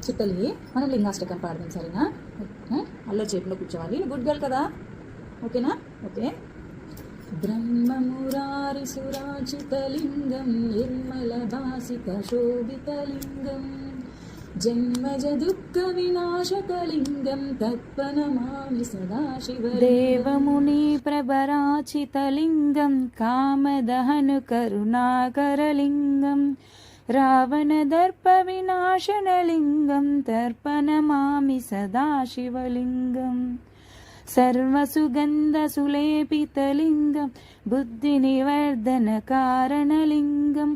చిట్టలి మనం లింగాష్టకం పాడదాం సరేనా? అల్లో చేతిలో కూర్చోవాలి. గుడ్ గర్ల్ కదా, ఓకేనా? ఓకే. బ్రహ్మమురారి సురాచితలింగం నిర్మలభాసిత శోభితలింగం జన్మజ దుఃఖ వినాశకలింగం తత్పనమామి సదాశివ దేవముని ప్రభరాచితలింగం కామదహను కరుణాకరలింగం రావణదర్ప వినాశనలింగం తర్పణమామి సదాశివలింగం సర్వసుగంధసులేపితలింగం బుద్ధినివర్ధనకారణలింగం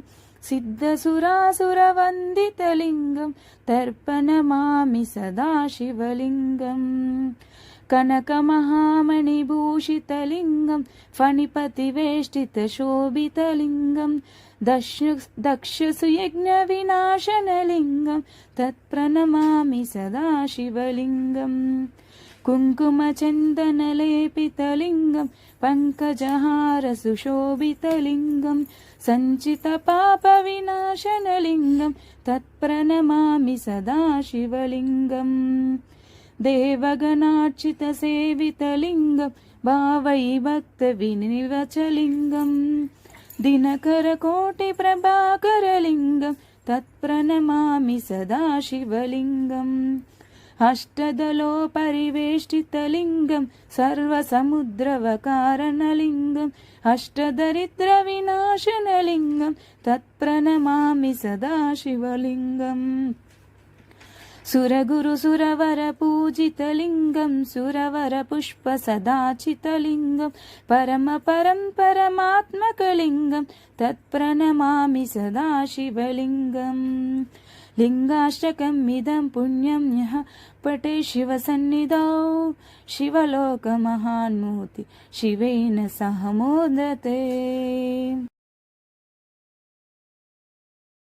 సిద్ధసురాసురవందితలింగం తర్పణమామి సదాశివలింగం కనకమహామణిభూషితలింగం ఫణిపతివేష్టితశోభితలింగం దక్షసుయజ్ఞవినాశనలింగం తత్ప్రణమామి సదాశివలింగం కుంకుమచందనలేపితలింగం పంకజహారసుశోభితలింగం సంచితపాపవినాశనలింగం తత్ప్రణమామి సదాశివలింగం దేవగణార్చితసేవితలింగం భావైభక్తవినివచలింగం దినకరకోటిప్రభాకరలింగం తత్ప్రణమామి సదాశివలింగం అష్టదలోపరివేష్టితలింగం సర్వసముద్రవకారణలింగం అష్టదరిద్రవినాశనలింగం తత్ప్రణమామి సదాశివలింగం సురగురు సురవర పూజితలింగం సురవర పుష్ప సదాచితలింగం పరమ పరమాత్మకలింగం తత్ప్రణమామి సదాశివలింగం లింగాష్టకం ఇదం పుణ్యం యః పఠే శివ సన్నిధౌ శివలోకమహాన్మూర్తి శివేన సహ మోదతే.